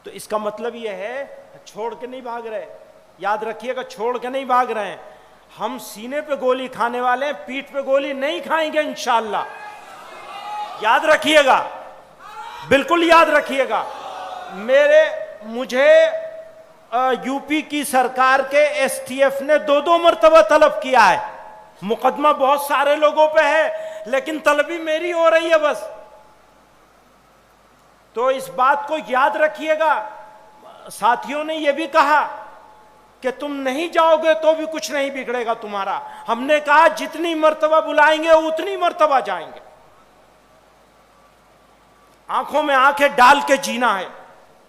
تو اس کا مطلب یہ ہے چھوڑ کے نہیں بھاگ رہے، یاد رکھیے گا، چھوڑ کے نہیں بھاگ رہے ہیں. ہم سینے پہ گولی کھانے والے ہیں، پیٹھ پہ گولی نہیں کھائیں گے انشاءاللہ. یاد رکھیے گا، بالکل یاد رکھیے گا. مجھے یو پی کی سرکار کے ایس ٹی ایف نے 2 مرتبہ طلب کیا ہے. مقدمہ بہت سارے لوگوں پہ ہے لیکن طلبی میری ہو رہی ہے بس. تو اس بات کو یاد رکھیے گا. ساتھیوں نے یہ بھی کہا کہ تم نہیں جاؤ گے تو بھی کچھ نہیں بگڑے گا تمہارا. ہم نے کہا جتنی مرتبہ بلائیں گے اتنی مرتبہ جائیں گے. آنکھوں میں آنکھیں ڈال کے جینا ہے،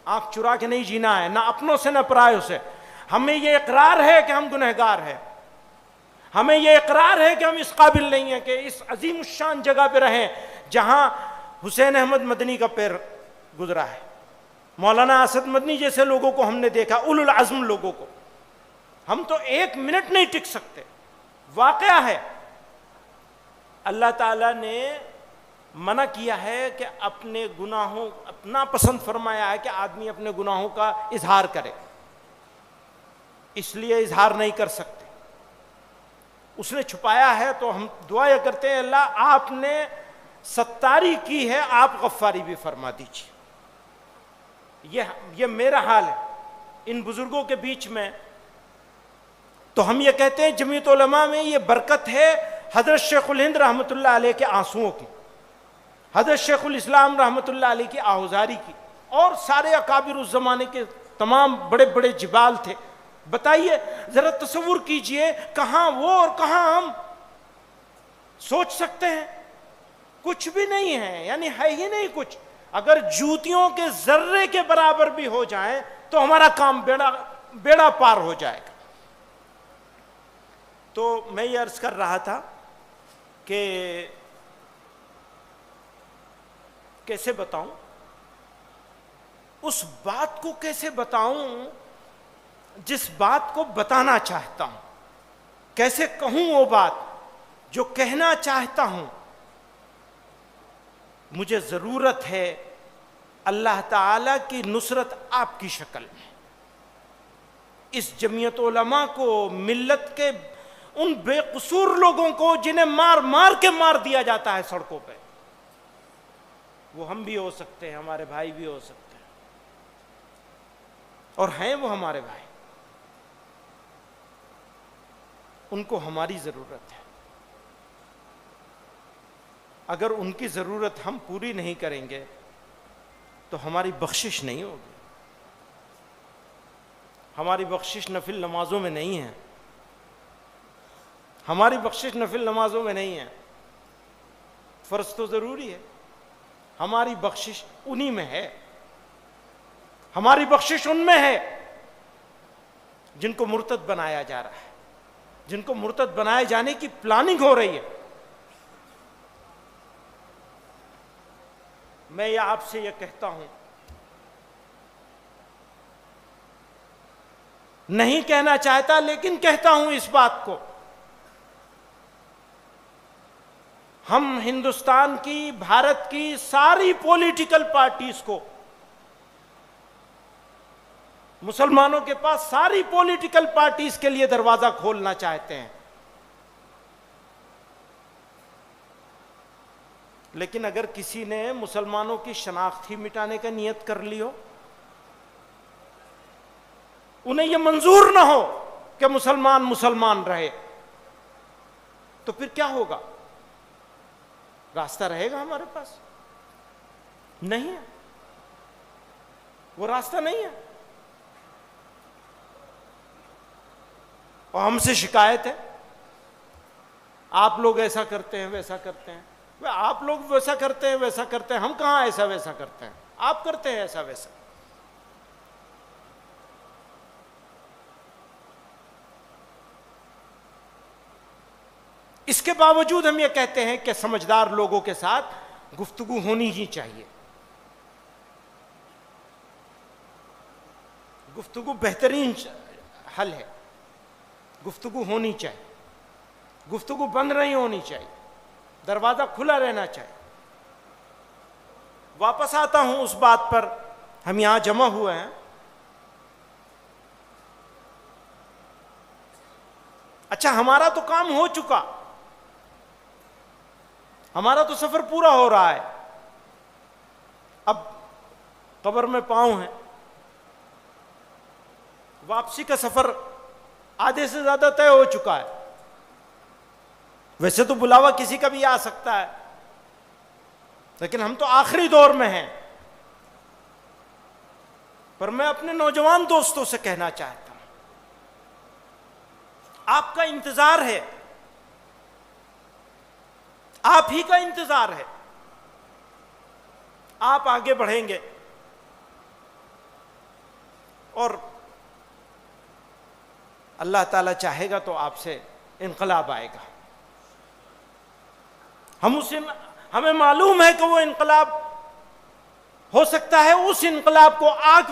آنکھ چرا کے نہیں جینا ہے، نہ اپنوں سے نہ پرایوں سے. ہمیں یہ اقرار ہے کہ ہم گنہگار ہیں، ہمیں یہ اقرار ہے کہ ہم اس قابل نہیں ہیں کہ اس عظیم الشان جگہ پہ رہیں جہاں حسین احمد مدنی کا پیر گزرا ہے. مولانا اسد مدنی جیسے لوگوں کو ہم نے دیکھا، اولو العزم لوگوں کو. ہم تو 1 منٹ نہیں ٹک سکتے. واقعہ ہے اللہ تعالیٰ نے منع کیا ہے کہ اپنے گناہوں اپنا پسند فرمایا ہے کہ آدمی اپنے گناہوں کا اظہار کرے، اس لیے اظہار نہیں کر سکتے. اس نے چھپایا ہے تو ہم دعا یہ کرتے ہیں اللہ آپ نے ستاری کی ہے، آپ غفاری بھی فرما دیجیے. یہ میرا حال ہے ان بزرگوں کے بیچ میں. تو ہم یہ کہتے ہیں جمعیت علماء میں یہ برکت ہے حضرت شیخ الہند رحمۃ اللہ علیہ کے آنسوؤں کی، حضرت شیخ الاسلام رحمۃ اللہ علیہ کی آہوزاری کی، اور سارے اکابر اس زمانے کے تمام بڑے بڑے جبال تھے. بتائیے ذرا تصور کیجئے، کہاں وہ اور کہاں ہم. سوچ سکتے ہیں کچھ بھی نہیں ہے، یعنی ہے ہی نہیں کچھ. اگر جوتیوں کے ذرے کے برابر بھی ہو جائیں تو ہمارا کام بیڑا پار ہو جائے گا. تو میں یہ عرض کر رہا تھا کہ کیسے بتاؤں اس بات کو، کیسے بتاؤں جس بات کو بتانا چاہتا ہوں، کیسے کہوں وہ بات جو کہنا چاہتا ہوں. مجھے ضرورت ہے اللہ تعالی کی نصرت آپ کی شکل میں. اس جمعیت علماء کو، ملت کے ان بے قصور لوگوں کو جنہیں مار مار کے مار دیا جاتا ہے سڑکوں پہ، وہ ہم بھی ہو سکتے ہیں، ہمارے بھائی بھی ہو سکتے ہیں، اور ہیں وہ ہمارے بھائی. ان کو ہماری ضرورت ہے. اگر ان کی ضرورت ہم پوری نہیں کریں گے تو ہماری بخشش نہیں ہوگی. ہماری بخشش نفل نمازوں میں نہیں ہے، ہماری بخشش نفل نمازوں میں نہیں ہے. فرض تو ضروری ہے، ہماری بخشش انہی میں ہے. ہماری بخشش ان میں ہے جن کو مرتد بنایا جا رہا ہے، جن کو مرتد بنائے جانے کی پلاننگ ہو رہی ہے. میں یہ آپ سے یہ کہتا ہوں، نہیں کہنا چاہتا لیکن کہتا ہوں اس بات کو. ہم ہندوستان کی، بھارت کی ساری پولیٹیکل پارٹیز کو، مسلمانوں کے پاس ساری پولیٹیکل پارٹیز کے لیے دروازہ کھولنا چاہتے ہیں. لیکن اگر کسی نے مسلمانوں کی شناخت ہی مٹانے کا نیت کر لی ہو، انہیں یہ منظور نہ ہو کہ مسلمان مسلمان رہے، تو پھر کیا ہوگا؟ راستہ رہے گا ہمارے پاس؟ نہیں ہے، وہ راستہ نہیں ہے. اور ہم سے شکایت ہے آپ لوگ ایسا کرتے ہیں، ویسا کرتے ہیں. آپ لوگ ویسا کرتے ہیں، ویسا کرتے ہیں، ہم کہاں ایسا ویسا کرتے ہیں؟ آپ کرتے ہیں ایسا ویسا. اس کے باوجود ہم یہ کہتے ہیں کہ سمجھدار لوگوں کے ساتھ گفتگو ہونی ہی چاہیے. گفتگو بہترین حل ہے. گفتگو ہونی چاہیے، گفتگو بند نہیں ہونی چاہیے، دروازہ کھلا رہنا چاہیے. واپس آتا ہوں اس بات پر ہم یہاں جمع ہوئے ہیں. اچھا ہمارا تو کام ہو چکا, ہمارا تو سفر پورا ہو رہا ہے, اب قبر میں پاؤں ہیں, واپسی کا سفر آدھے سے زیادہ طے ہو چکا ہے. ویسے تو بلاوا کسی کا بھی آ سکتا ہے, لیکن ہم تو آخری دور میں ہیں. پر میں اپنے نوجوان دوستوں سے کہنا چاہتا ہوں, آپ کا انتظار ہے, آپ ہی کا انتظار ہے. آپ آگے بڑھیں گے اور اللہ تعالیٰ چاہے گا تو آپ سے انقلاب آئے گا. ہمیں معلوم ہے کہ وہ انقلاب ہو سکتا ہے اس انقلاب کو آپ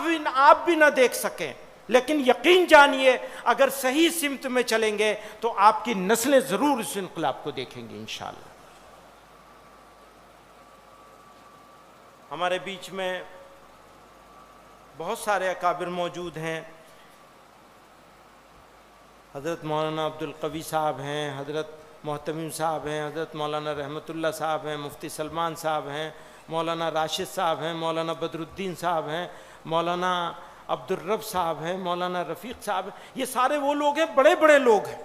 بھی نہ دیکھ سکیں, لیکن یقین جانیے اگر صحیح سمت میں چلیں گے تو آپ کی نسلیں ضرور اس انقلاب کو دیکھیں گی انشاءاللہ. ہمارے بیچ میں بہت سارے اکابر موجود ہیں. حضرت مولانا عبدالقوی صاحب ہیں, حضرت محتمم صاحب ہیں, حضرت مولانا رحمت اللہ صاحب ہیں, مفتی سلمان صاحب ہیں, مولانا راشد صاحب ہیں, مولانا بدر الدین صاحب ہیں, مولانا عبدالرب صاحب ہیں, مولانا رفیق صاحب ہیں. یہ سارے وہ لوگ ہیں, بڑے بڑے لوگ ہیں.